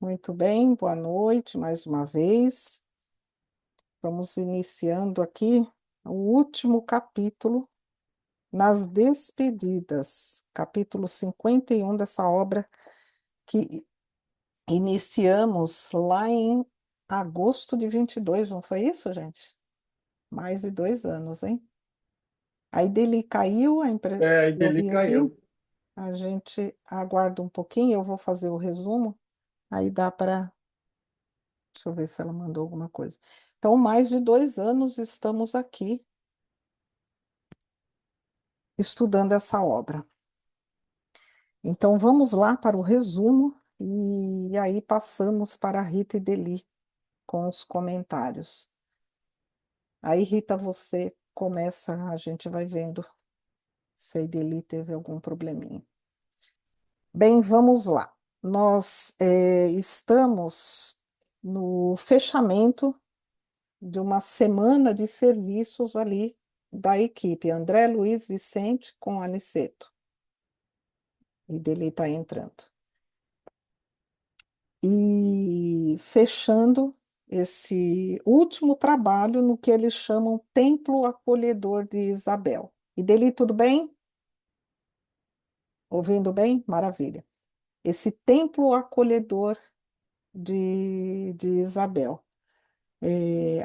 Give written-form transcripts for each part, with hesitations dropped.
Muito bem, boa noite mais uma vez. Vamos iniciando aqui o último capítulo, nas despedidas, capítulo 51 dessa obra que iniciamos lá em agosto de 22, não foi isso, gente? Mais de 2 anos, hein? Aí dele caiu, É, e eu dele vi aqui, caiu. a gente aguarda um pouquinho, eu vou fazer o resumo, aí dá para. Deixa eu ver se ela mandou alguma coisa. Então, mais de 2 anos estamos aqui estudando essa obra. Então, vamos lá para o resumo e aí passamos para a Rita e Deli com os comentários. Aí, Rita, você começa, a gente vai vendo se a Ideli teve algum probleminha. Bem, vamos lá. Nós estamos no fechamento de uma semana de serviços ali da equipe, André Luiz Vicente com Aniceto. E dele está entrando. E fechando esse último trabalho no que eles chamam Templo Acolhedor de Isabel. E dele, tudo bem? Ouvindo bem? Maravilha. Esse Templo Acolhedor de Isabel.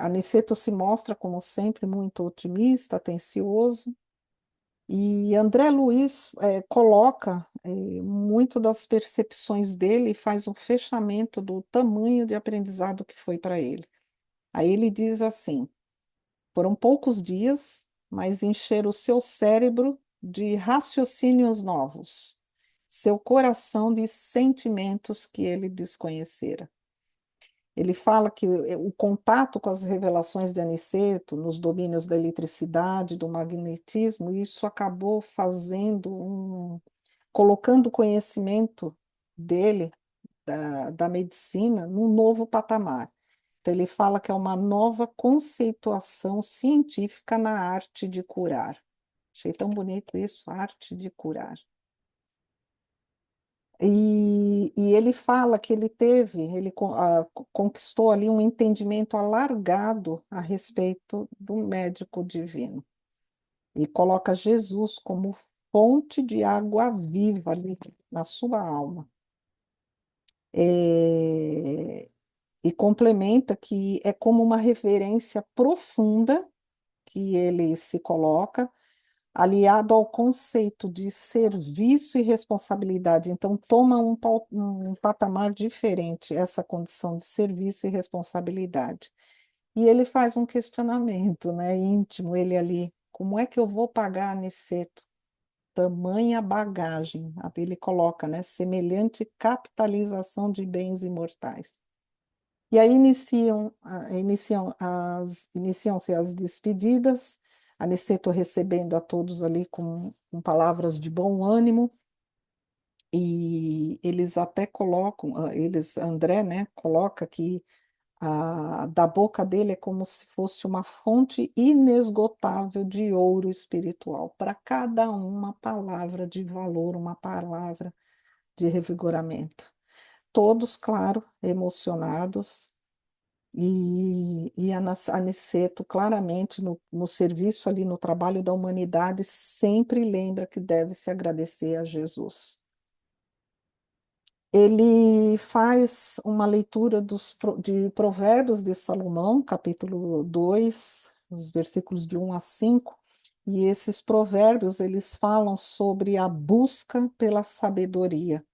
Aniceto se mostra, como sempre, muito otimista, atencioso. E André Luiz coloca muito das percepções dele e faz um fechamento do tamanho de aprendizado que foi para ele. Aí ele diz assim: foram poucos dias, mas encheram o seu cérebro de raciocínios novos, seu coração de sentimentos que ele desconhecera. Ele fala que o contato com as revelações de Aniceto nos domínios da eletricidade, do magnetismo, isso acabou colocando o conhecimento dele, da medicina, num novo patamar. Então, ele fala que é uma nova conceituação científica na arte de curar. Achei tão bonito isso, arte de curar. E ele fala que conquistou ali um entendimento alargado a respeito do médico divino. E coloca Jesus como fonte de água viva ali na sua alma. É, e complementa que é como uma referência profunda que ele se coloca, aliado ao conceito de serviço e responsabilidade. Então, toma um patamar diferente essa condição de serviço e responsabilidade. E ele faz um questionamento, né, íntimo, ele ali, como é que eu vou pagar nesse tamanha bagagem? Até ele coloca, né, semelhante capitalização de bens imortais. E aí iniciam-se as despedidas, Aniceto recebendo a todos ali com palavras de bom ânimo, e eles até colocam, André, né, coloca que da boca dele é como se fosse uma fonte inesgotável de ouro espiritual, para cada uma palavra de valor, uma palavra de revigoramento. Todos, claro, emocionados, e Aniceto, claramente, no serviço ali, no trabalho da humanidade, sempre lembra que deve se agradecer a Jesus. Ele faz uma leitura de Provérbios de Salomão, capítulo 2, os versículos de 1 a 5, e esses provérbios, eles falam sobre a busca pela sabedoria.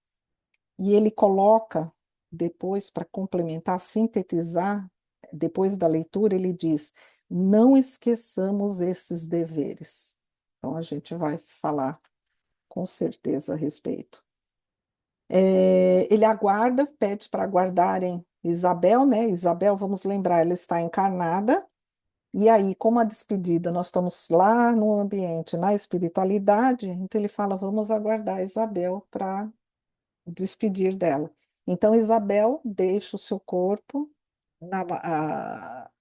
E ele coloca, depois, para complementar, sintetizar, depois da leitura, ele diz: não esqueçamos esses deveres. Então, a gente vai falar com certeza a respeito. Ele aguarda, pede para aguardarem Isabel, né? Isabel, vamos lembrar, ela está encarnada. E aí, como a despedida, nós estamos lá no ambiente, na espiritualidade, então ele fala: vamos aguardar Isabel para despedir dela. Então, Isabel deixa o seu corpo na-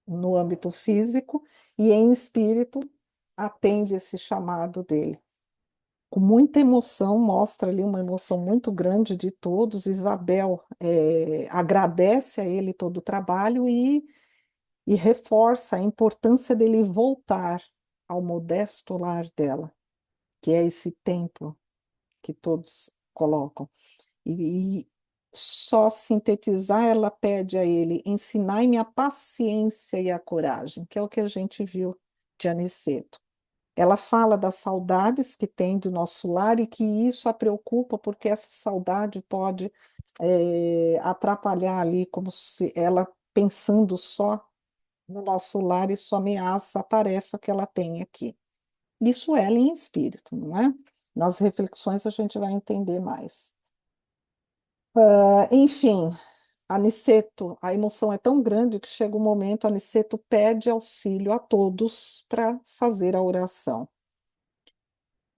no âmbito físico e, em espírito, atende esse chamado dele. com muita emoção, mostra ali uma emoção muito grande de todos. Isabel agradece a ele todo o trabalho e reforça a importância dele voltar ao modesto lar dela, que é esse templo que todos colocam. E só sintetizar, ela pede a ele: ensinai-me a paciência e a coragem, que é o que a gente viu de Aniceto. Ela fala das saudades que tem do nosso lar e que isso a preocupa, porque essa saudade pode atrapalhar ali, como se ela pensando só no nosso lar, isso ameaça a tarefa que ela tem aqui. Isso ela em espírito, não é? Nas reflexões a gente vai entender mais. Enfim, Aniceto, a emoção é tão grande que chega um momento, Aniceto pede auxílio a todos para fazer a oração.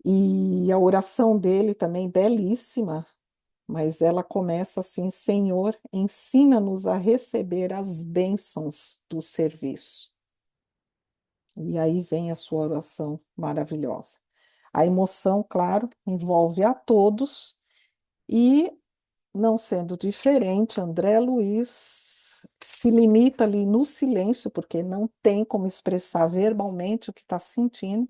E a oração dele também belíssima, mas ela começa assim: Senhor, ensina-nos a receber as bênçãos do serviço. E aí vem a sua oração maravilhosa. A emoção, claro, envolve a todos e, não sendo diferente, André Luiz se limita ali no silêncio, porque não tem como expressar verbalmente o que está sentindo,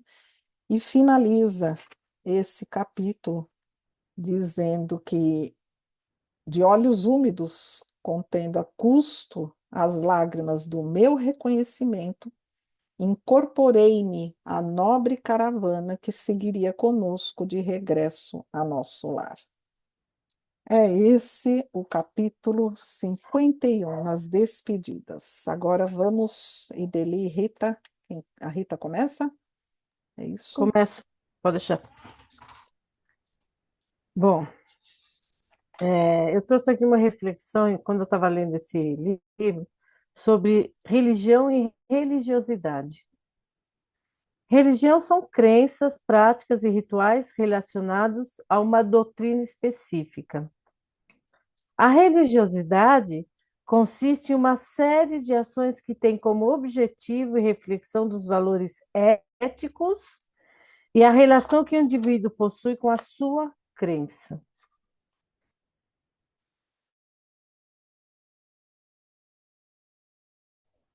e finaliza esse capítulo dizendo que, de olhos úmidos, contendo a custo as lágrimas do meu reconhecimento, incorporei-me à nobre caravana que seguiria conosco de regresso a nosso lar. É esse o capítulo 51, nas despedidas. Agora vamos, Ideli e Rita. A Rita começa? É isso? Começo, pode deixar. Bom, eu trouxe aqui uma reflexão quando eu estava lendo esse livro sobre religião e religiosidade. Religião são crenças, práticas e rituais relacionados a uma doutrina específica. A religiosidade consiste em uma série de ações que têm como objetivo e reflexão dos valores éticos e a relação que o indivíduo possui com a sua crença,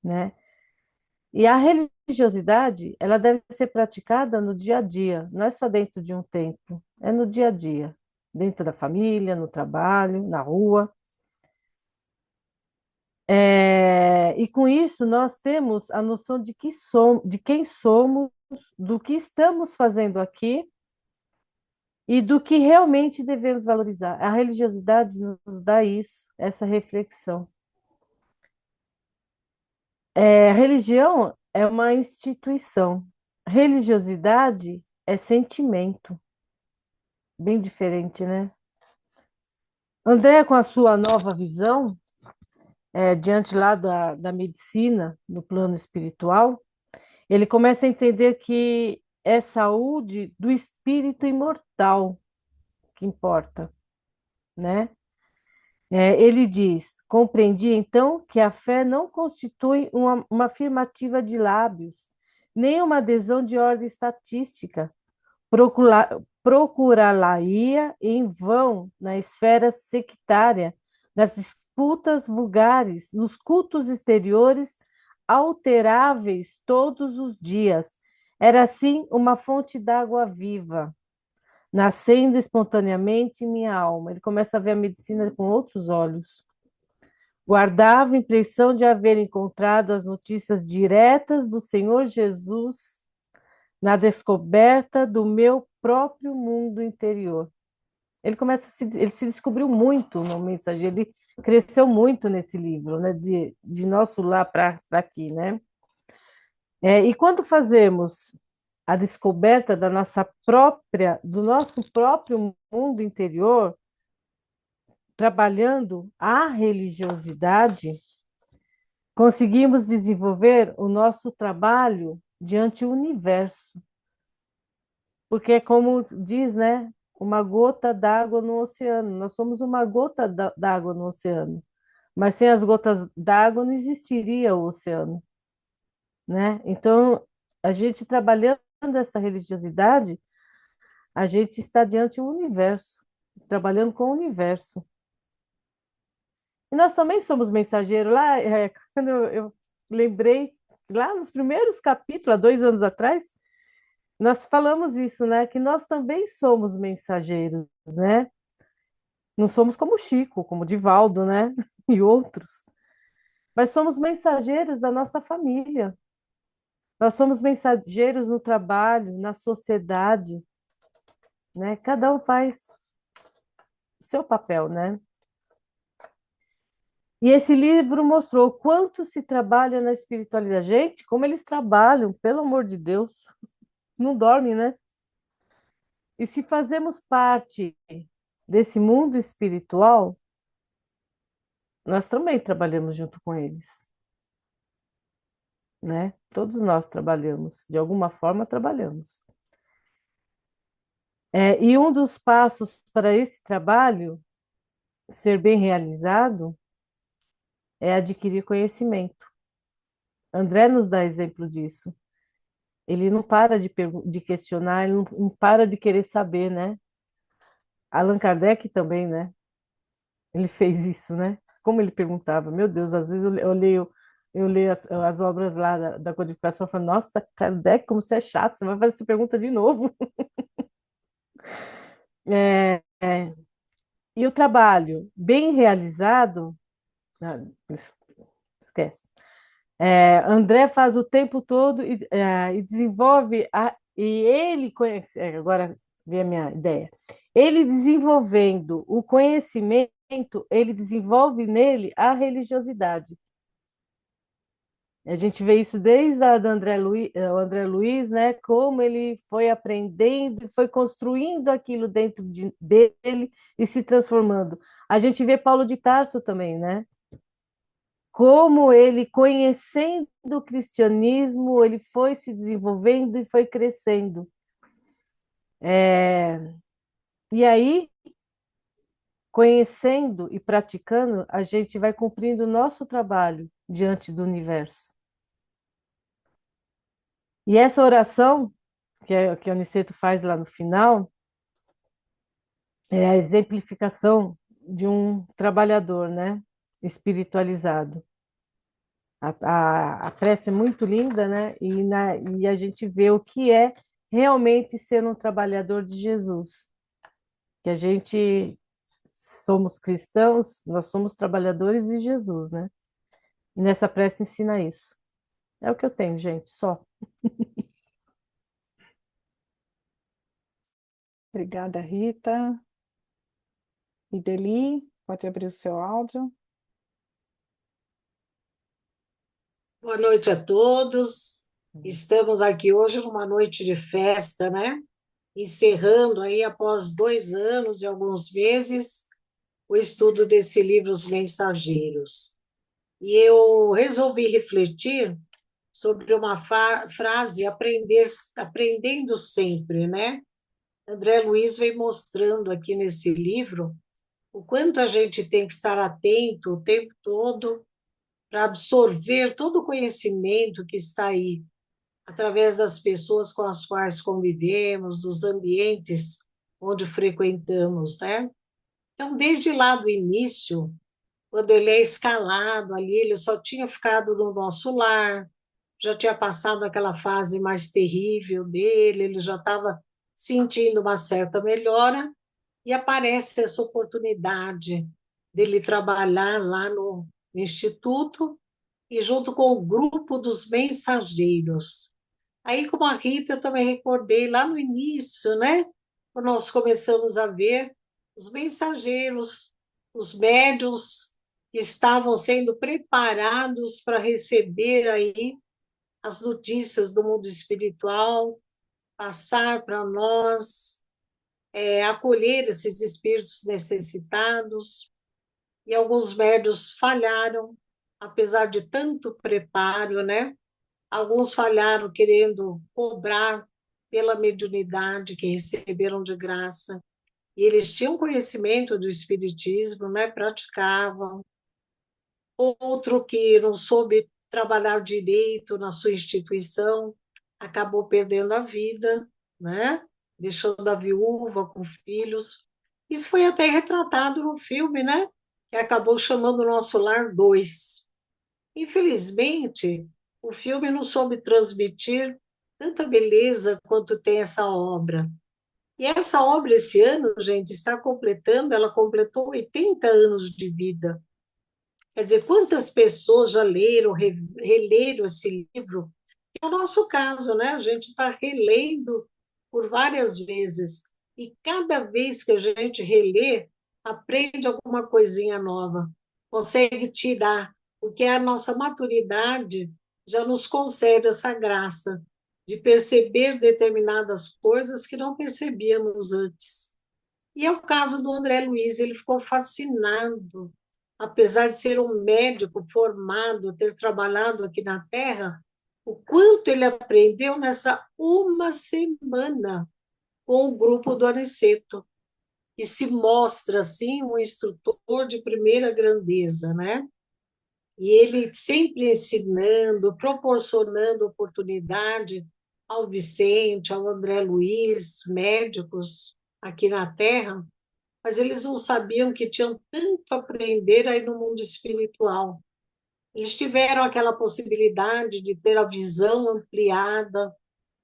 né? E a religiosidade, ela deve ser praticada no dia a dia, não é só dentro de um templo, é no dia a dia, dentro da família, no trabalho, na rua. E com isso nós temos a noção de que somos, de quem somos, do que estamos fazendo aqui e do que realmente devemos valorizar. A religiosidade nos dá isso, essa reflexão. Religião é uma instituição, religiosidade é sentimento. Bem diferente, né? André, com a sua nova visão, diante lá da medicina, no plano espiritual, ele começa a entender que é saúde do espírito imortal que importa, né? Ele diz: compreendi então que a fé não constitui uma afirmativa de lábios, nem uma adesão de ordem estatística, procurá-la-ia em vão na esfera sectária, nas disputas vulgares, nos cultos exteriores alteráveis todos os dias. Era assim uma fonte d'água viva, nascendo espontaneamente em minha alma. Ele começa a ver a medicina com outros olhos. Guardava a impressão de haver encontrado as notícias diretas do Senhor Jesus na descoberta do meu próprio mundo interior. Ele se descobriu muito no Mensageiro, ele cresceu muito nesse livro, né, de nosso lá para aqui, né? E quando fazemos a descoberta do nosso próprio mundo interior, trabalhando a religiosidade, conseguimos desenvolver o nosso trabalho diante o universo. Porque é como diz, né? Uma gota d'água no oceano. Nós somos uma gota d'água no oceano. Mas sem as gotas d'água não existiria o oceano, né? Então, a gente trabalhando essa religiosidade, A gente está diante do universo, trabalhando com o universo. E nós também somos mensageiros. Lá, quando eu lembrei, lá nos primeiros capítulos, há 2 anos atrás, nós falamos isso, né? Que nós também somos mensageiros, né? Não somos como Chico, como Divaldo, né? E outros. Mas somos mensageiros da nossa família. Nós somos mensageiros no trabalho, na sociedade, né? Cada um faz o seu papel, né? E esse livro mostrou o quanto se trabalha na espiritualidade. Gente, como eles trabalham, pelo amor de Deus, não dormem, né? E se fazemos parte desse mundo espiritual, nós também trabalhamos junto com eles, né? Todos nós trabalhamos, de alguma forma trabalhamos. E um dos passos para esse trabalho ser bem realizado é adquirir conhecimento. André nos dá exemplo disso. Ele não para de questionar, ele não para de querer saber, né? Allan Kardec também, né? Ele fez isso, né? Como ele perguntava, meu Deus, às vezes eu leio as obras lá da codificação e falo, nossa, Kardec, como você é chato, você vai fazer essa pergunta de novo. É, e o trabalho bem realizado, ah, esquece. André faz o tempo todo e desenvolve e ele conhece, agora vem a minha ideia. Ele desenvolvendo o conhecimento, ele desenvolve nele a religiosidade. A gente vê isso desde do o André Luiz, né? Como ele foi aprendendo, foi construindo aquilo dentro dele e se transformando. A gente vê Paulo de Tarso também, né? Como ele, conhecendo o cristianismo, ele foi se desenvolvendo e foi crescendo. E aí, conhecendo e praticando, a gente vai cumprindo o nosso trabalho diante do universo. E essa oração, que o Aniceto faz lá no final, é a exemplificação de um trabalhador, né? Espiritualizado. A prece é muito linda, né? E a gente vê o que é realmente ser um trabalhador de Jesus. Que a gente somos cristãos, nós somos trabalhadores de Jesus, né? E nessa prece ensina isso. É o que eu tenho, gente, só. Obrigada, Rita. Ideli, pode abrir o seu áudio. Boa noite a todos. Estamos aqui hoje numa noite de festa, né? Encerrando aí, após 2 anos e alguns meses, o estudo desse livro, Os Mensageiros. E eu resolvi refletir sobre uma frase, aprendendo sempre, né? André Luiz vem mostrando aqui nesse livro o quanto a gente tem que estar atento o tempo todo para absorver todo o conhecimento que está aí, através das pessoas com as quais convivemos, dos ambientes onde frequentamos, né? Então, desde lá do início, quando ele é escalado ali, ele só tinha ficado no nosso lar, já tinha passado aquela fase mais terrível dele, ele já estava sentindo uma certa melhora, e aparece essa oportunidade dele trabalhar lá no Instituto e junto com o grupo dos mensageiros. Aí, como a Rita, eu também recordei lá no início, né? Quando nós começamos a ver os mensageiros, os médios que estavam sendo preparados para receber aí as notícias do mundo espiritual, passar para nós, acolher esses espíritos necessitados. E alguns médios falharam, apesar de tanto preparo, né? Alguns falharam querendo cobrar pela mediunidade que receberam de graça. E eles tinham conhecimento do espiritismo, né? Praticavam. Outro que não soube trabalhar direito na sua instituição acabou perdendo a vida, né? deixando a viúva com filhos. Isso foi até retratado no filme, né? Que acabou chamando Nosso Lar 2. Infelizmente, o filme não soube transmitir tanta beleza quanto tem essa obra. E essa obra, esse ano, gente, ela completou 80 anos de vida. Quer dizer, quantas pessoas já leram, releram esse livro? É o nosso caso, né? A gente está relendo por várias vezes. E cada vez que a gente relê, aprende alguma coisinha nova, consegue tirar, porque a nossa maturidade já nos concede essa graça de perceber determinadas coisas que não percebíamos antes. E é o caso do André Luiz, ele ficou fascinado, apesar de ser um médico formado, ter trabalhado aqui na Terra, o quanto ele aprendeu nessa uma semana com o grupo do Aniceto, que se mostra assim um instrutor de primeira grandeza, né? E ele sempre ensinando, proporcionando oportunidade ao Vicente, ao André Luiz, médicos aqui na Terra, mas eles não sabiam que tinham tanto a aprender aí no mundo espiritual. Eles tiveram aquela possibilidade de ter a visão ampliada,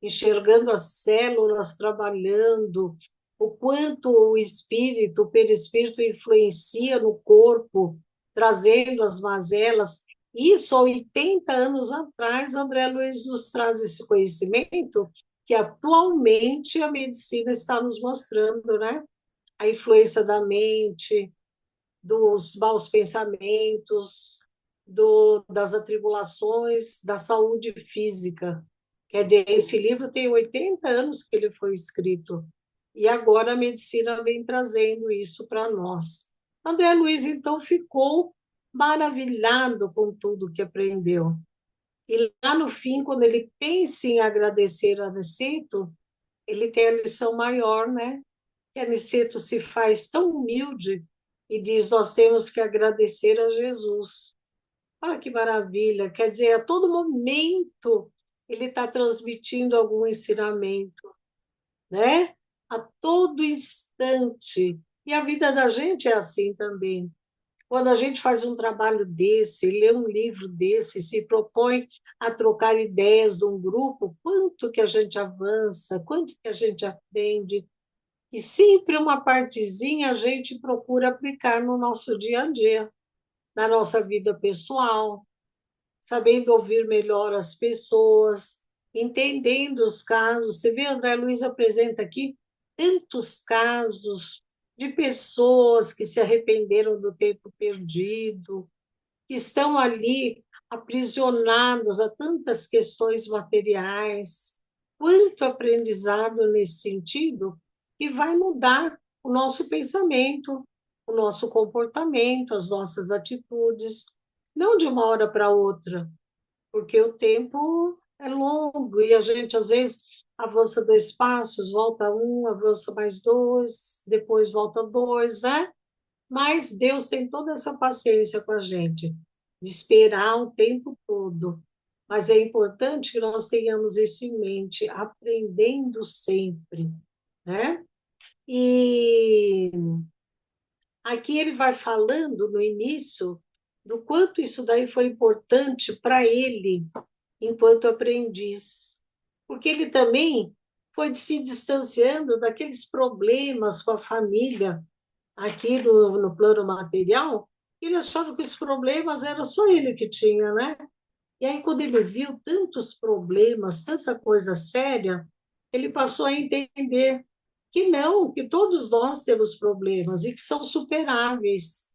enxergando as células trabalhando, o quanto o perispírito influencia no corpo, trazendo as mazelas. Isso há 80 anos atrás, André Luiz nos traz esse conhecimento que atualmente a medicina está nos mostrando, né? A influência da mente, dos maus pensamentos, das atribulações, da saúde física. Quer dizer, esse livro tem 80 anos que ele foi escrito, e agora a medicina vem trazendo isso para nós. André Luiz, então, ficou maravilhado com tudo que aprendeu. E lá no fim, quando ele pensa em agradecer a Aniceto, ele tem a lição maior, né? Que Aniceto se faz tão humilde e diz: nós temos que agradecer a Jesus. Olha que maravilha! Quer dizer, a todo momento ele está transmitindo algum ensinamento, né? A todo instante. E a vida da gente é assim também. Quando a gente faz um trabalho desse, lê um livro desse, se propõe a trocar ideias de um grupo, quanto que a gente avança, quanto que a gente aprende, e sempre uma partezinha a gente procura aplicar no nosso dia a dia, na nossa vida pessoal, sabendo ouvir melhor as pessoas, entendendo os casos. Você vê, André Luiz apresenta aqui tantos casos de pessoas que se arrependeram do tempo perdido, que estão ali aprisionados a tantas questões materiais. Quanto aprendizado nesse sentido que vai mudar o nosso pensamento, o nosso comportamento, as nossas atitudes, não de uma hora para outra, porque o tempo é longo e a gente às vezes avança 2 passos, volta um, avança mais dois, depois volta dois, né? Mas Deus tem toda essa paciência com a gente, de esperar o tempo todo. Mas é importante que nós tenhamos isso em mente, aprendendo sempre, né? E aqui ele vai falando no início do quanto isso daí foi importante para ele enquanto aprendiz, porque ele também foi se distanciando daqueles problemas com a família aqui no plano material, ele achava que os problemas era só ele que tinha, né? E aí, quando ele viu tantos problemas, tanta coisa séria, ele passou a entender que não, que todos nós temos problemas e que são superáveis.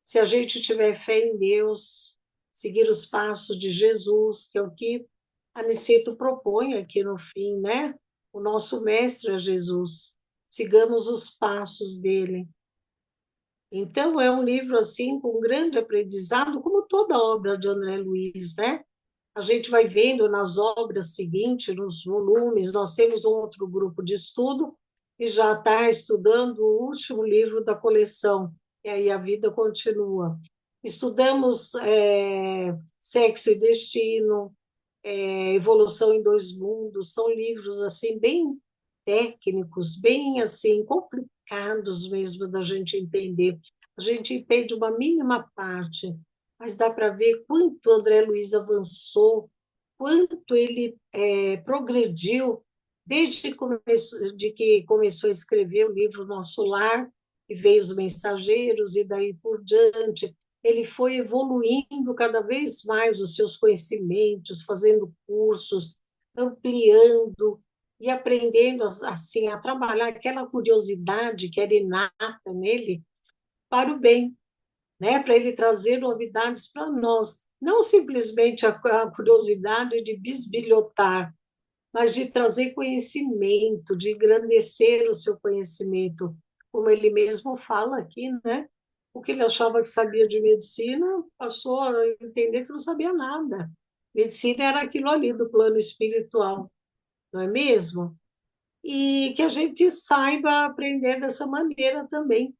Se a gente tiver fé em Deus, seguir os passos de Jesus, que é o que Aniceto propõe aqui no fim, né? O nosso mestre é Jesus. Sigamos os passos dele. Então, é um livro assim com grande aprendizado, como toda obra de André Luiz, né? A gente vai vendo nas obras seguintes, nos volumes, nós temos um outro grupo de estudo e já está estudando o último livro da coleção, e aí a vida continua. Estudamos Sexo e Destino, Evolução em Dois Mundos, são livros assim bem técnicos, bem assim, complicados mesmo da gente entender. A gente entende uma mínima parte, mas dá para ver quanto André Luiz avançou, quanto ele progrediu desde de que começou a escrever o livro Nosso Lar, e veio os Mensageiros, e daí por diante. Ele foi evoluindo cada vez mais os seus conhecimentos, fazendo cursos, ampliando e aprendendo assim a trabalhar aquela curiosidade que era inata nele para o bem, né? Para ele trazer novidades para nós, não simplesmente a curiosidade de bisbilhotar, mas de trazer conhecimento, de engrandecer o seu conhecimento, como ele mesmo fala aqui, né? O que ele achava que sabia de medicina, passou a entender que não sabia nada. Medicina era aquilo ali do plano espiritual, não é mesmo? E que a gente saiba aprender dessa maneira também,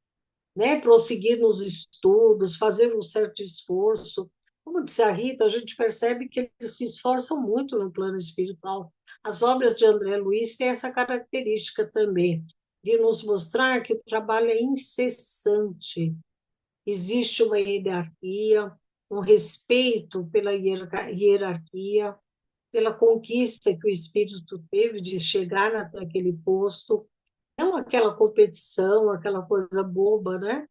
né? Prosseguir nos estudos, fazer um certo esforço. Como disse a Rita, a gente percebe que eles se esforçam muito no plano espiritual. As obras de André Luiz têm essa característica também, de nos mostrar que o trabalho é incessante. Existe uma hierarquia, um respeito pela hierarquia, pela conquista que o espírito teve de chegar naquele posto, não aquela competição, aquela coisa boba, né?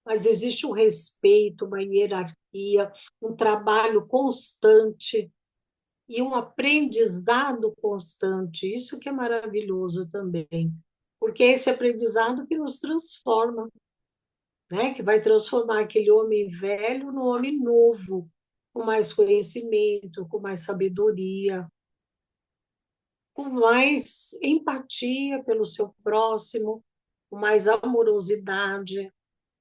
Mas existe um respeito, uma hierarquia, um trabalho constante e um aprendizado constante. Isso que é maravilhoso também, porque é esse aprendizado que nos transforma, né? Que vai transformar aquele homem velho no homem novo, com mais conhecimento, com mais sabedoria, com mais empatia pelo seu próximo, com mais amorosidade,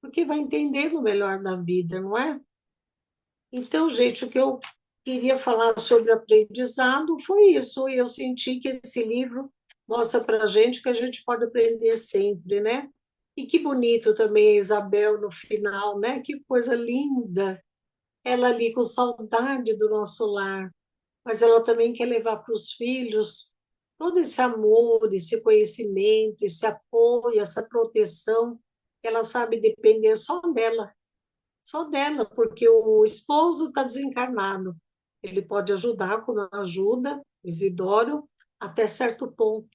porque vai entender o melhor da vida, não é? Então, gente, o que eu queria falar sobre aprendizado foi isso. E eu senti que esse livro mostra para a gente que a gente pode aprender sempre, né? E que bonito também a Isabel no final, né? Que coisa linda. Ela ali com saudade do nosso lar, mas ela também quer levar para os filhos todo esse amor, esse conhecimento, esse apoio, essa proteção. Ela sabe depender só dela, porque o esposo está desencarnado. Ele pode ajudar, como ajuda, Isidoro, até certo ponto,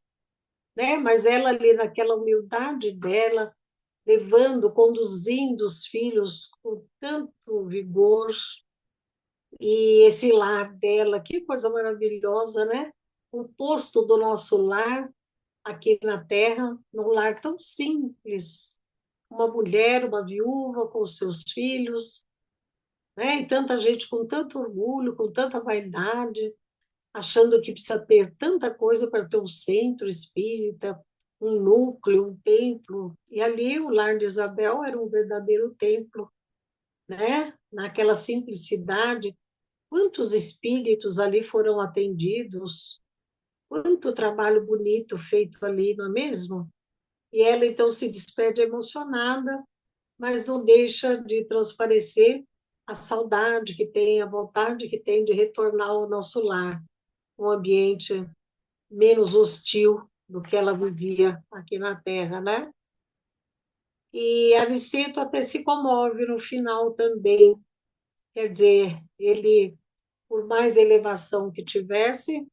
né? Mas ela ali naquela humildade dela, levando, conduzindo os filhos com tanto vigor, e esse lar dela, que coisa maravilhosa, né? O posto do nosso lar aqui na Terra, num lar tão simples, uma mulher, uma viúva com os seus filhos, né? E tanta gente com tanto orgulho, com tanta vaidade, achando que precisa ter tanta coisa para ter um centro espírita, um núcleo, um templo. E ali o lar de Isabel era um verdadeiro templo, né? Naquela simplicidade. Quantos espíritos ali foram atendidos? Quanto trabalho bonito feito ali, não é mesmo? E ela então se despede emocionada, mas não deixa de transparecer a saudade que tem, a vontade que tem de retornar ao nosso lar, um ambiente menos hostil do que ela vivia aqui na Terra, né? E Aniceto até se comove no final também, quer dizer, ele, por mais elevação que tivesse,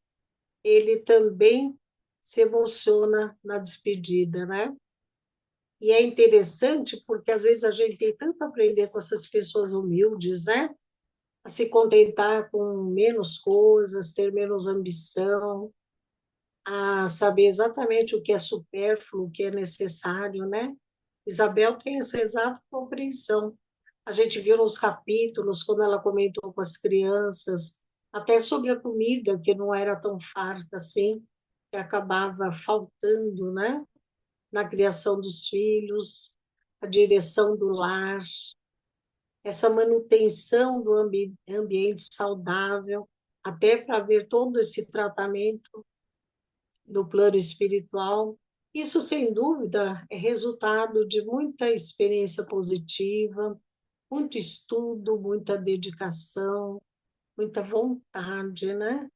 ele também se emociona na despedida, né? E é interessante porque às vezes a gente tem tanto a aprender com essas pessoas humildes, né? A se contentar com menos coisas, ter menos ambição, a saber exatamente o que é supérfluo, o que é necessário, né? Isabel tem essa exata compreensão. A gente viu nos capítulos, quando ela comentou com as crianças, até sobre a comida, que não era tão farta assim, que acabava faltando, né? Na criação dos filhos, a direção do lar, essa manutenção do ambiente saudável, até para ver todo esse tratamento do plano espiritual. Isso, sem dúvida, é resultado de muita experiência positiva, muito estudo, muita dedicação, muita vontade, né?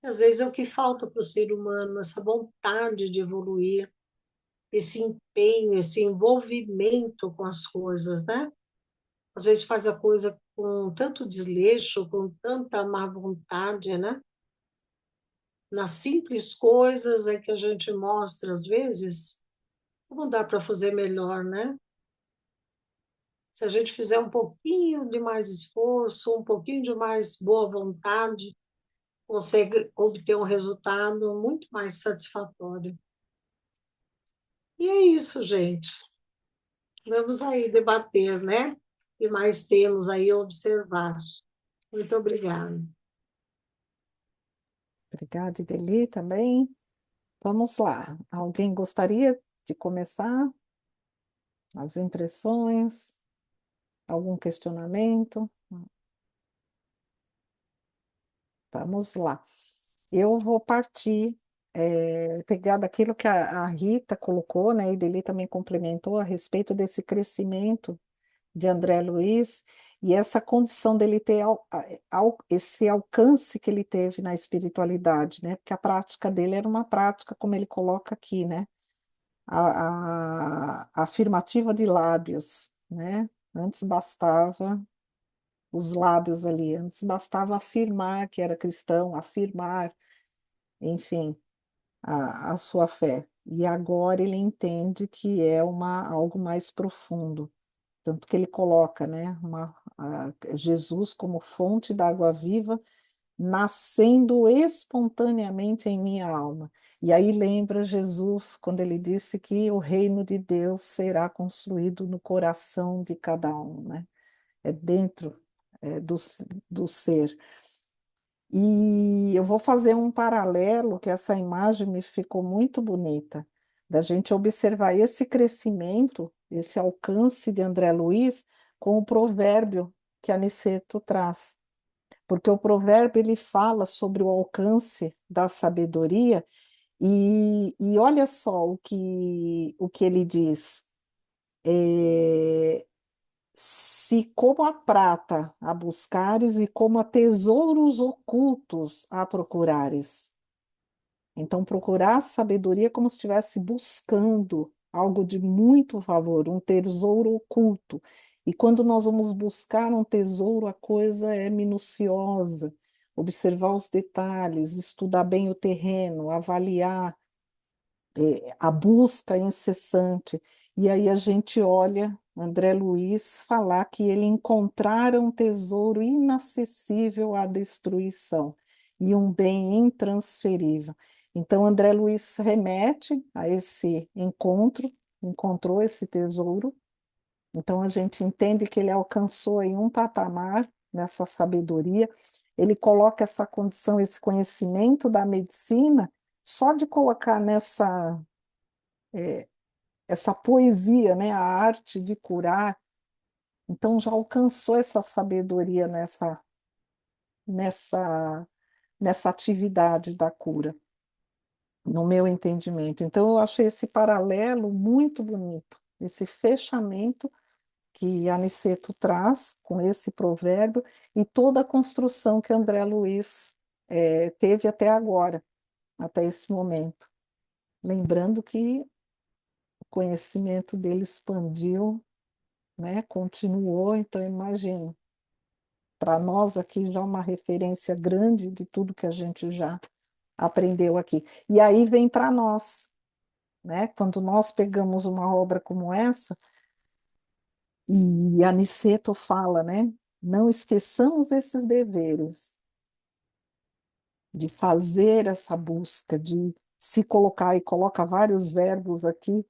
Às vezes é o que falta para o ser humano, essa vontade de evoluir, esse empenho, esse envolvimento com as coisas, né? Às vezes faz a coisa com tanto desleixo, com tanta má vontade, né? Nas simples coisas é que a gente mostra, às vezes, como dá para fazer melhor, né? Se a gente fizer um pouquinho de mais esforço, um pouquinho de mais boa vontade, consegue obter um resultado muito mais satisfatório. E é isso, gente. Vamos aí debater, né? E mais temos aí a observar. Muito obrigada. Obrigada, Ideli, também. Vamos lá. Alguém gostaria de começar as impressões? Algum questionamento? Vamos lá. Eu vou partir, pegar daquilo que a Rita colocou, né, e dele também complementou a respeito desse crescimento de André Luiz e essa condição dele ter esse alcance que ele teve na espiritualidade, né? Porque a prática dele era uma prática, como ele coloca aqui, né? A afirmativa de lábios, né? Antes bastava os lábios ali, antes bastava afirmar que era cristão, afirmar, enfim, a sua fé. E agora ele entende que é algo mais profundo. Tanto que ele coloca, né, Jesus como fonte da água viva, nascendo espontaneamente em minha alma. E aí lembra Jesus quando ele disse que o reino de Deus será construído no coração de cada um, né? É dentro, do ser. E eu vou fazer um paralelo, que essa imagem me ficou muito bonita, da gente observar esse crescimento, esse alcance de André Luiz com o provérbio que Aniceto traz. Porque o provérbio ele fala sobre o alcance da sabedoria e olha só o que ele diz. É, se como a prata a buscares e como a tesouros ocultos a procurares. Então, procurar a sabedoria é como se estivesse buscando algo de muito valor, um tesouro oculto. E quando nós vamos buscar um tesouro, a coisa é minuciosa, observar os detalhes, estudar bem o terreno, avaliar, a busca incessante. E aí a gente olha André Luiz falar que ele encontrara um tesouro inacessível à destruição e um bem intransferível. Então, André Luiz remete a esse encontro, encontrou esse tesouro. Então, a gente entende que ele alcançou aí um patamar nessa sabedoria. Ele coloca essa condição, esse conhecimento da medicina, só de colocar essa poesia, né, a arte de curar, então já alcançou essa sabedoria nessa, nessa atividade da cura, no meu entendimento. Então eu achei esse paralelo muito bonito, esse fechamento que Aniceto traz com esse provérbio e toda a construção que André Luiz teve até agora, até esse momento. Lembrando que o conhecimento dele expandiu, né? Continuou, então imagine, para nós aqui já uma referência grande de tudo que a gente já aprendeu aqui. E aí vem para nós, né? Quando nós pegamos uma obra como essa, e Aniceto fala, né? Não esqueçamos esses deveres de fazer essa busca, de se colocar, e coloca vários verbos aqui,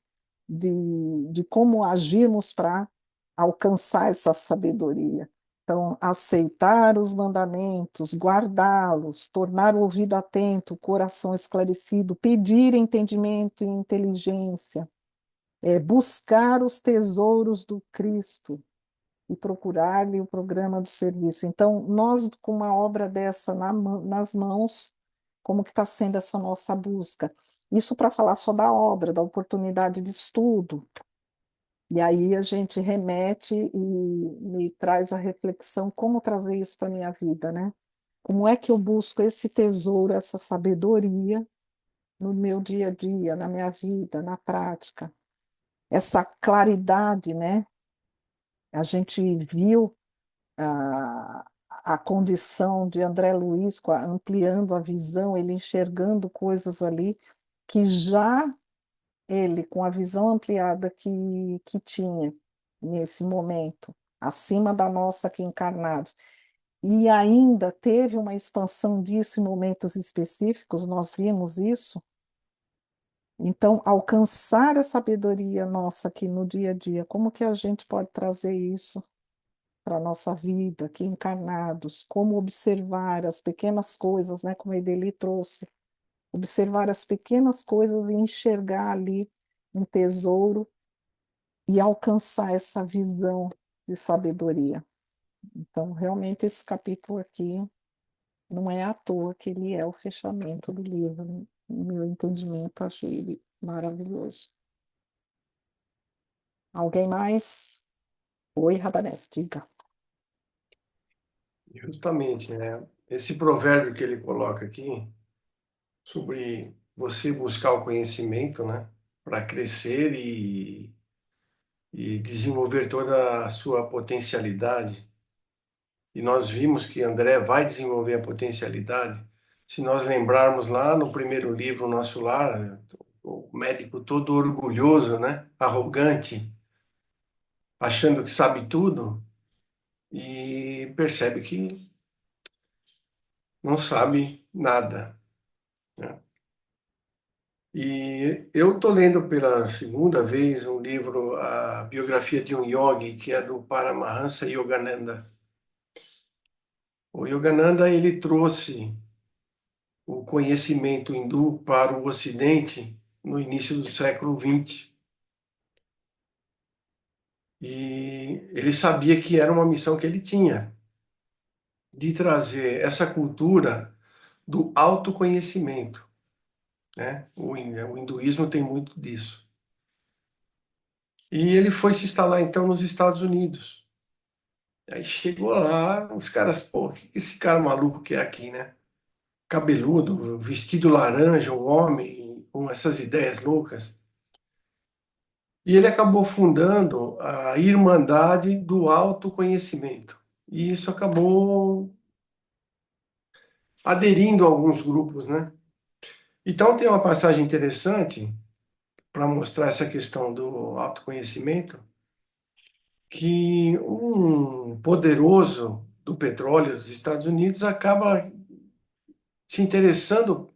de como agirmos para alcançar essa sabedoria. Então, aceitar os mandamentos, guardá-los, tornar o ouvido atento, o coração esclarecido, pedir entendimento e inteligência, buscar os tesouros do Cristo e procurar-lhe o programa do serviço. Então, nós, com uma obra dessa nas mãos, como que está sendo essa nossa busca? Isso para falar só da obra, da oportunidade de estudo, e aí a gente remete e me traz a reflexão como trazer isso para a minha vida, né? Como é que eu busco esse tesouro, essa sabedoria no meu dia a dia, na minha vida, na prática? Essa claridade, né? A gente viu a condição de André Luiz ampliando a visão, ele enxergando coisas ali que já ele, com a visão ampliada que tinha nesse momento, acima da nossa aqui encarnados, e ainda teve uma expansão disso em momentos específicos, nós vimos isso. Então, alcançar a sabedoria nossa aqui no dia a dia, como que a gente pode trazer isso para a nossa vida aqui encarnados? Como observar as pequenas coisas, né? Como a Edeli trouxe, observar as pequenas coisas e enxergar ali um tesouro e alcançar essa visão de sabedoria. Então, realmente, esse capítulo aqui não é à toa que ele é o fechamento do livro. No meu entendimento, achei ele maravilhoso. Alguém mais? Oi, Radamés, diga. Justamente, né? Esse provérbio que ele coloca aqui sobre você buscar o conhecimento, né? Para crescer e desenvolver toda a sua potencialidade. E nós vimos que André vai desenvolver a potencialidade. Se nós lembrarmos lá no primeiro livro, Nosso Lar, o médico todo orgulhoso, né? Arrogante, achando que sabe tudo e percebe que não sabe nada, né? E eu estou lendo pela segunda vez um livro, a biografia de um yogi, que é do Paramahansa Yogananda. O Yogananda, ele trouxe o conhecimento hindu para o Ocidente no início do século XX. E ele sabia que era uma missão que ele tinha, de trazer essa cultura do autoconhecimento, né? O hinduísmo tem muito disso. E ele foi se instalar então nos Estados Unidos. Aí chegou lá, os caras, pô, o que esse cara maluco que é aqui, né? Cabeludo, vestido laranja, um homem com essas ideias loucas. E ele acabou fundando a Irmandade do Autoconhecimento. E isso acabou aderindo a alguns grupos, né? Então tem uma passagem interessante para mostrar essa questão do autoconhecimento, que um poderoso do petróleo dos Estados Unidos acaba se interessando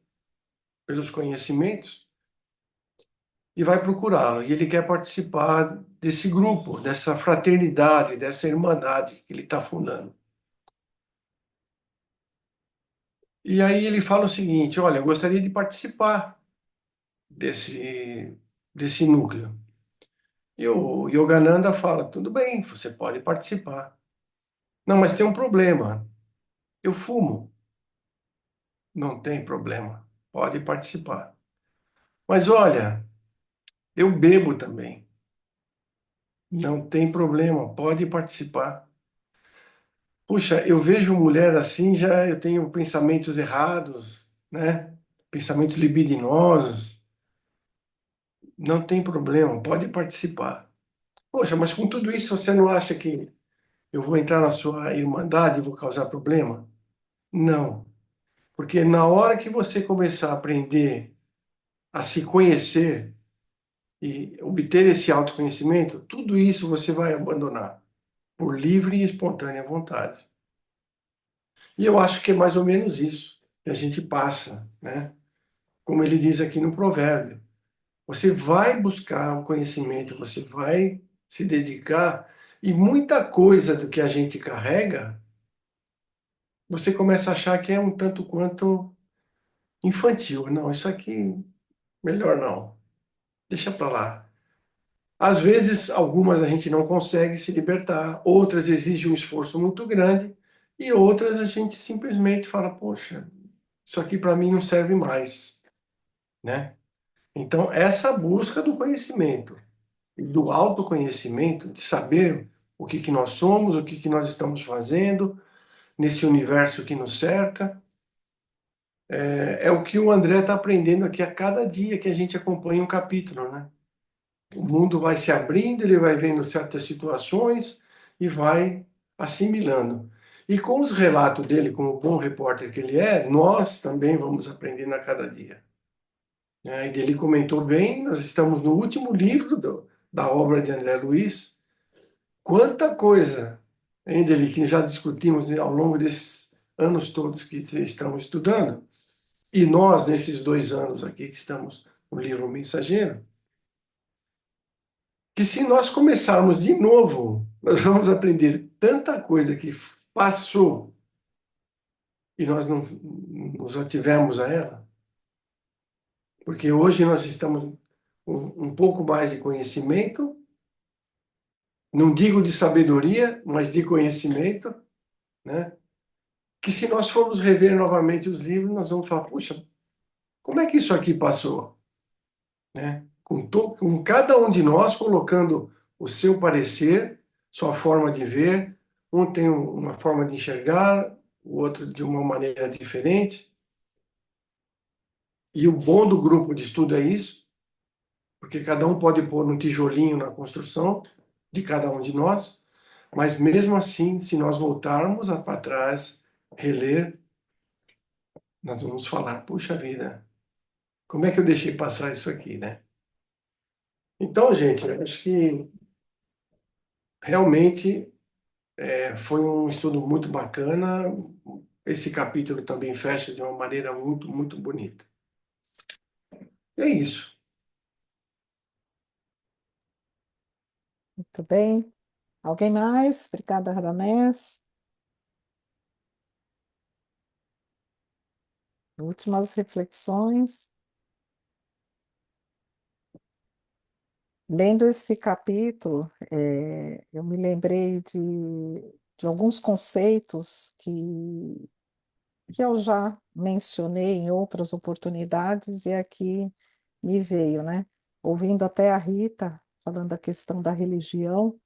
pelos conhecimentos e vai procurá-lo. E ele quer participar desse grupo, dessa fraternidade, dessa irmandade que ele está fundando. E aí ele fala o seguinte: olha, eu gostaria de participar desse núcleo. E o Yogananda fala: tudo bem, você pode participar. Não, mas tem um problema. Eu fumo. Não tem problema. Pode participar. Mas olha, eu bebo também. Não tem problema. Pode participar. Puxa, eu vejo mulher assim, já eu tenho pensamentos errados, né? Pensamentos libidinosos. Não tem problema. Pode participar. Poxa, mas com tudo isso você não acha que eu vou entrar na sua irmandade e vou causar problema? Não. Porque na hora que você começar a aprender a se conhecer e obter esse autoconhecimento, tudo isso você vai abandonar por livre e espontânea vontade. E eu acho que é mais ou menos isso que a gente passa, né? Como ele diz aqui no provérbio. Você vai buscar o conhecimento, você vai se dedicar e muita coisa do que a gente carrega, você começa a achar que é um tanto quanto infantil. Não, isso aqui melhor não. Deixa para lá. Às vezes, algumas a gente não consegue se libertar, outras exigem um esforço muito grande e outras a gente simplesmente fala, poxa, isso aqui para mim não serve mais, né? Então, essa busca do conhecimento, do autoconhecimento, de saber o que que nós somos, o que que nós estamos fazendo, nesse universo que nos cerca. É o que o André está aprendendo aqui a cada dia que a gente acompanha um capítulo, né? O mundo vai se abrindo, ele vai vendo certas situações e vai assimilando. E com os relatos dele, como bom repórter que ele é, nós também vamos aprendendo a cada dia. E ele comentou bem, nós estamos no último livro da obra de André Luiz. Quanta coisa, hein, dele, que já discutimos ao longo desses anos todos que estamos estudando, e nós, nesses 2 anos aqui que estamos no livro Mensageiro, que se nós começarmos de novo, nós vamos aprender tanta coisa que passou e nós não nos ativemos a ela, porque hoje nós estamos com um pouco mais de conhecimento, não digo de sabedoria, mas de conhecimento, né? Que se nós formos rever novamente os livros, nós vamos falar, puxa, como é que isso aqui passou? Né? Com cada um de nós colocando o seu parecer, sua forma de ver, um tem uma forma de enxergar, o outro de uma maneira diferente. E o bom do grupo de estudo é isso, porque cada um pode pôr um tijolinho na construção de cada um de nós, mas mesmo assim, se nós voltarmos para trás, reler, nós vamos falar, puxa vida, como é que eu deixei passar isso aqui, né? Então, gente, eu acho que realmente foi um estudo muito bacana. Esse capítulo também fecha de uma maneira muito, muito bonita. É isso. Muito bem. Alguém mais? Obrigada, Radamés. Últimas reflexões. Lendo esse capítulo, eu me lembrei de alguns conceitos que eu já mencionei em outras oportunidades e aqui me veio, né? Ouvindo até a Rita falando da questão da religião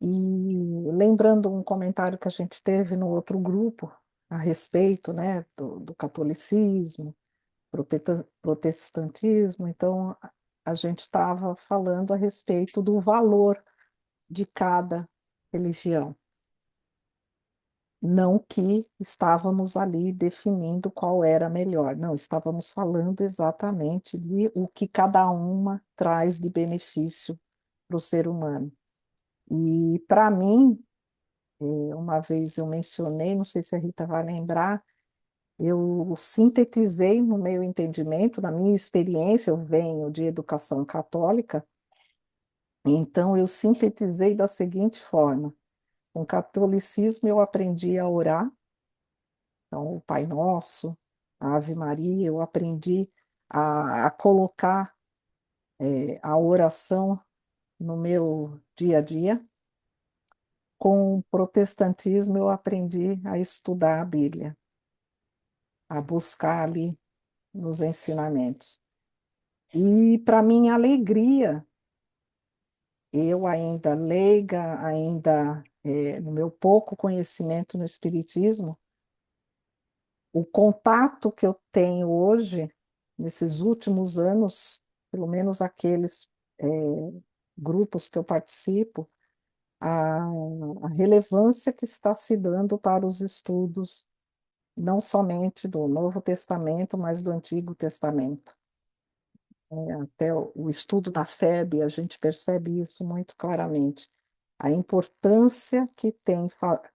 e lembrando um comentário que a gente teve no outro grupo a respeito, né, do catolicismo, protestantismo, então a gente estava falando a respeito do valor de cada religião. Não que estávamos ali definindo qual era melhor, não, estávamos falando exatamente de o que cada uma traz de benefício para o ser humano. E para mim, uma vez eu mencionei, não sei se a Rita vai lembrar, eu sintetizei no meu entendimento, na minha experiência, eu venho de educação católica, então eu sintetizei da seguinte forma: com o catolicismo eu aprendi a orar, então o Pai Nosso, a Ave Maria, eu aprendi a colocar a oração no meu dia a dia. Com o protestantismo eu aprendi a estudar a Bíblia, a buscar ali nos ensinamentos. E para minha alegria, eu ainda leiga, ainda no meu pouco conhecimento no Espiritismo, o contato que eu tenho hoje, nesses últimos anos, pelo menos aqueles é, grupos que eu participo, a, a relevância que está se dando para os estudos, não somente do Novo Testamento, mas do Antigo Testamento. Até o estudo da FEB, a gente percebe isso muito claramente. A importância que tem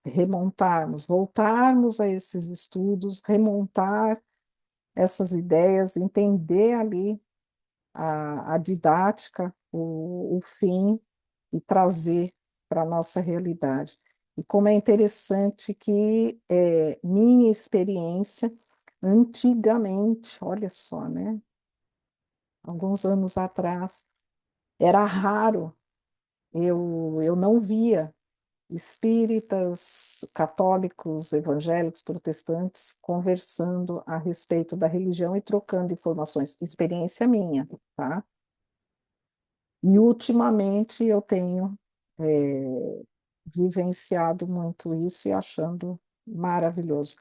remontarmos, voltarmos a esses estudos, remontar essas ideias, entender ali a didática, o fim e trazer para a nossa realidade. E como é interessante que minha experiência, antigamente, olha só, né? Alguns anos atrás, era raro, eu não via espíritas, católicos, evangélicos, protestantes conversando a respeito da religião e trocando informações. Experiência minha, tá? E ultimamente eu tenho vivenciado muito isso e achando maravilhoso.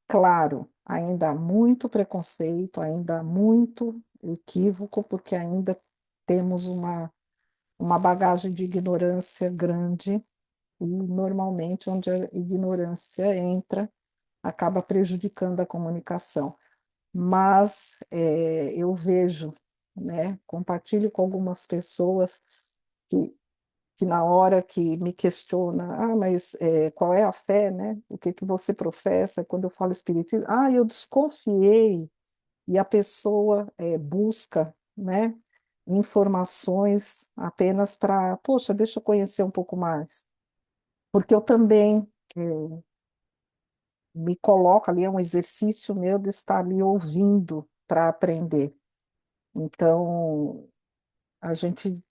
Claro, ainda há muito preconceito, ainda há muito equívoco, porque ainda temos uma bagagem de ignorância grande, e normalmente onde a ignorância entra, acaba prejudicando a comunicação. Mas eu vejo, né, compartilho com algumas pessoas que, que na hora que me questiona, mas qual é a fé, né? O que que você professa? Quando eu falo espiritismo, eu desconfiei, e a pessoa busca, né, informações apenas para, poxa, deixa eu conhecer um pouco mais, porque eu também me coloco ali, é um exercício meu de estar ali ouvindo para aprender. Então,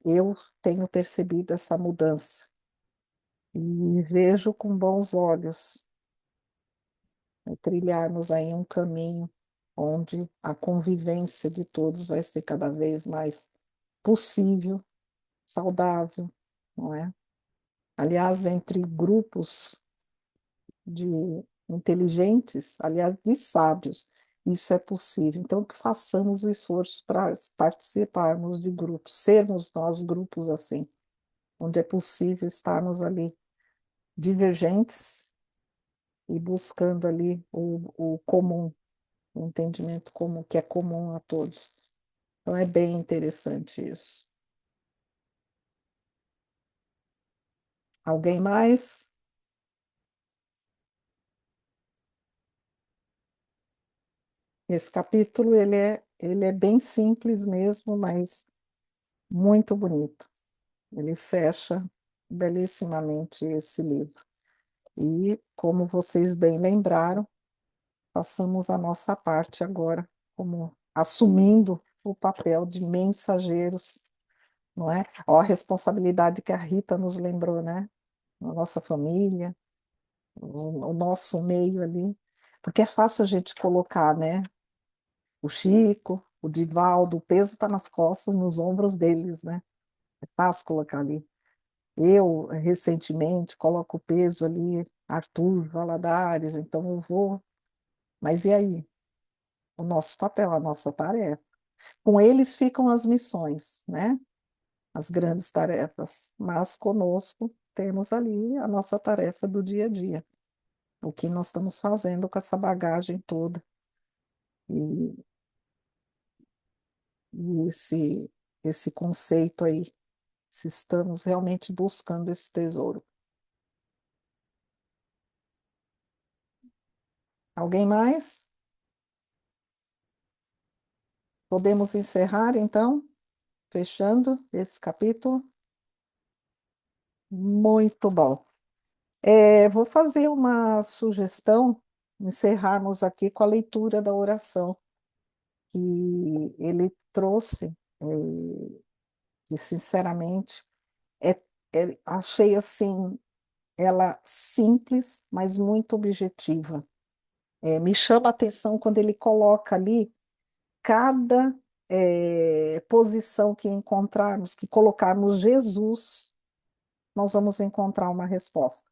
eu tenho percebido essa mudança e vejo com bons olhos, né, trilharmos aí um caminho onde a convivência de todos vai ser cada vez mais possível, saudável, não é? Aliás, entre grupos de inteligentes, aliás, de sábios, isso é possível. Então, que façamos o esforço para participarmos de grupos, sermos nós grupos assim, onde é possível estarmos ali divergentes e buscando ali o comum, o entendimento comum, que é comum a todos. Então, é bem interessante isso. Alguém mais? Esse capítulo, ele é bem simples mesmo, mas muito bonito. Ele fecha belíssimamente esse livro. E, como vocês bem lembraram, passamos a nossa parte agora, como assumindo o papel de mensageiros, não é? Ó, a responsabilidade que a Rita nos lembrou, né? A nossa família, o nosso meio ali. Porque é fácil a gente colocar, né? O Chico, o Divaldo, o peso está nas costas, nos ombros deles, né? É fácil colocar ali. Eu, recentemente, coloco o peso ali, Arthur Valadares, então eu vou. Mas e aí? O nosso papel, a nossa tarefa. Com eles ficam as missões, né? As grandes tarefas. Mas conosco temos ali a nossa tarefa do dia a dia. O que nós estamos fazendo com essa bagagem toda. E, e esse conceito aí, se estamos realmente buscando esse tesouro. Alguém mais? Podemos encerrar, então, fechando esse capítulo? Muito bom. Vou fazer uma sugestão, encerrarmos aqui com a leitura da oração que ele trouxe, que sinceramente é, achei assim, ela simples, mas muito objetiva. Me chama a atenção quando ele coloca ali cada posição que encontrarmos, que colocarmos Jesus, nós vamos encontrar uma resposta.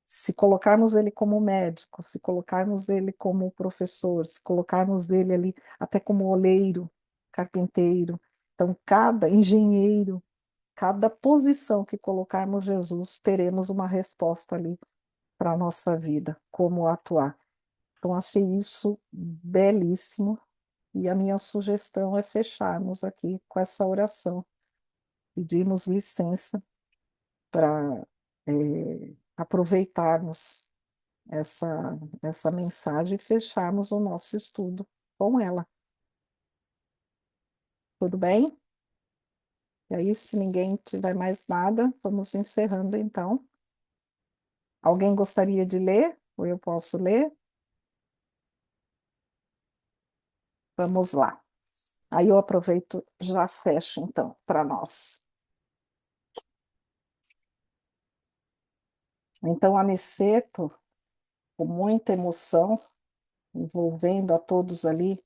Se colocarmos ele como médico, se colocarmos ele como professor, se colocarmos ele ali até como oleiro, carpinteiro, então cada engenheiro, cada posição que colocarmos Jesus, teremos uma resposta ali para a nossa vida, como atuar. Então achei isso belíssimo e a minha sugestão é fecharmos aqui com essa oração. Pedimos licença para aproveitarmos essa mensagem e fecharmos o nosso estudo com ela. Tudo bem? E aí, se ninguém tiver mais nada, vamos encerrando então. Alguém gostaria de ler? Ou eu posso ler? Vamos lá. Aí eu aproveito, já fecho então para nós. Então, Aniceto, com muita emoção, envolvendo a todos ali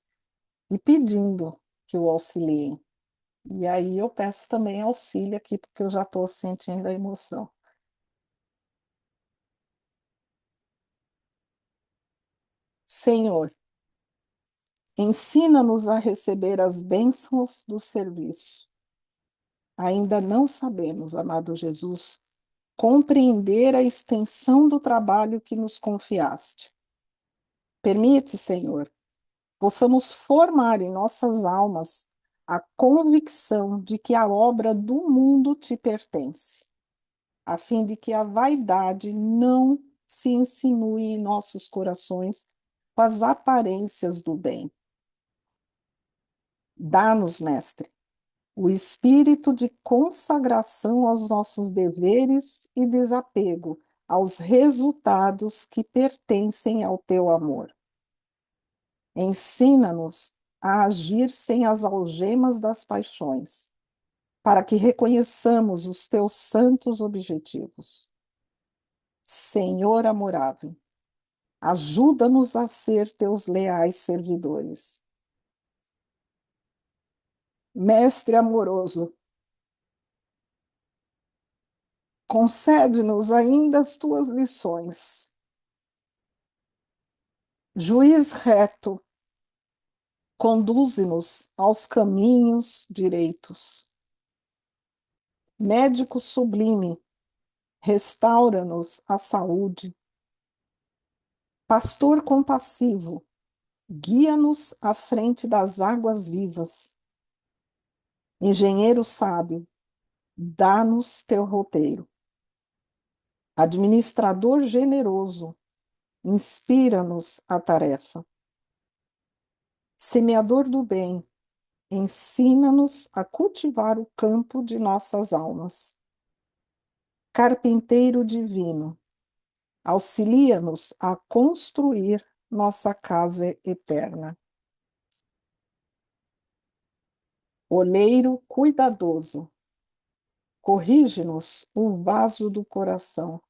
e pedindo que o auxiliem. E aí eu peço também auxílio aqui, porque eu já estou sentindo a emoção. Senhor, ensina-nos a receber as bênçãos do serviço. Ainda não sabemos, amado Jesus, compreender a extensão do trabalho que nos confiaste. Permite, Senhor, possamos formar em nossas almas a convicção de que a obra do mundo te pertence, a fim de que a vaidade não se insinue em nossos corações com as aparências do bem. Dá-nos, Mestre, o espírito de consagração aos nossos deveres e desapego aos resultados que pertencem ao teu amor. Ensina-nos a agir sem as algemas das paixões, para que reconheçamos os teus santos objetivos. Senhor amorável, ajuda-nos a ser teus leais servidores. Mestre amoroso, concede-nos ainda as tuas lições. Juiz reto, conduze-nos aos caminhos direitos. Médico sublime, restaura-nos a saúde. Pastor compassivo, guia-nos à frente das águas vivas. Engenheiro sábio, dá-nos teu roteiro. Administrador generoso, inspira-nos a tarefa. Semeador do bem, ensina-nos a cultivar o campo de nossas almas. Carpinteiro divino, auxilia-nos a construir nossa casa eterna. Oleiro cuidadoso, corrige-nos o vaso do coração.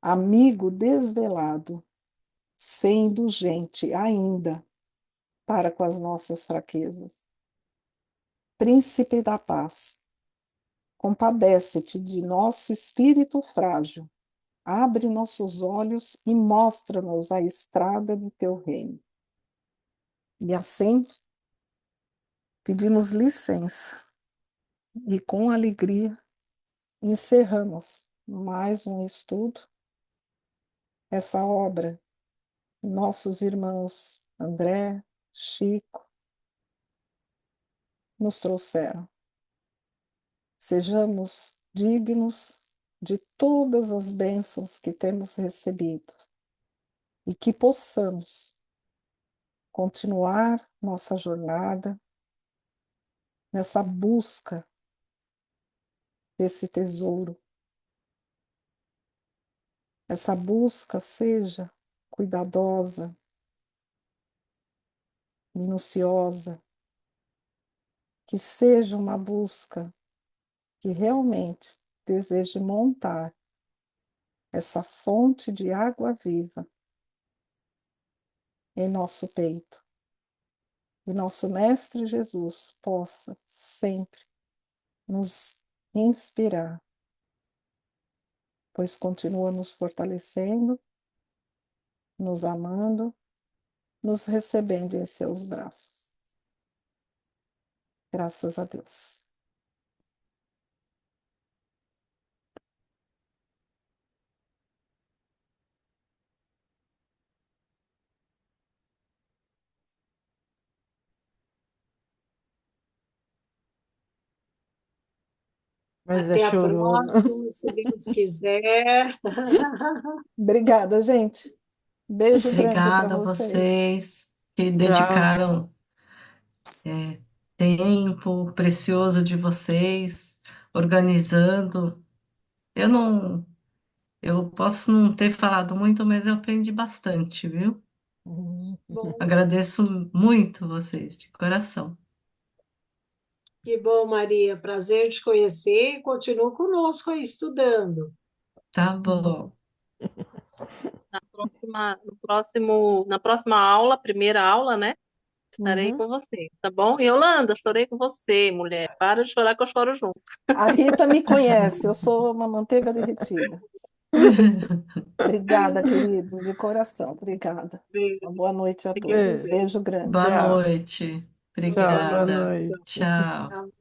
Amigo desvelado, ser indulgente ainda para com as nossas fraquezas. Príncipe da paz, compadece-te de nosso espírito frágil, abre nossos olhos e mostra-nos a estrada de teu reino. E assim, pedimos licença e com alegria encerramos mais um estudo, essa obra, nossos irmãos André, Chico, nos trouxeram. Sejamos dignos de todas as bênçãos que temos recebido e que possamos continuar nossa jornada nessa busca desse tesouro. Essa busca seja cuidadosa, minuciosa, que seja uma busca que realmente deseje montar essa fonte de água viva em nosso peito. E nosso Mestre Jesus possa sempre nos inspirar, pois continua nos fortalecendo, nos amando, nos recebendo em seus braços. Graças a Deus. Mas é Até a chorona. próxima, se Deus quiser. Obrigada, gente. Beijo grande para Obrigada a vocês. vocês que Tchau. dedicaram tempo precioso de vocês, organizando. Eu não, eu posso não ter falado muito, mas eu aprendi bastante, viu? Bom, Agradeço muito vocês, de coração. que bom, Maria. Prazer te conhecer e continua conosco aí estudando. Tá bom. Na próxima aula, primeira aula, né? Estarei Uhum. com você, tá bom? Yolanda, chorei com você, mulher. Para de chorar que eu choro junto. A Rita me conhece, eu sou uma manteiga derretida. Obrigada, queridos, de coração. Obrigada. Beijo, Uma boa noite a fiquem com todos. Beijo. Deus. Beijo grande. Boa Tchau. noite. Tchau, boa Obrigada. noite. Tchau. Tchau.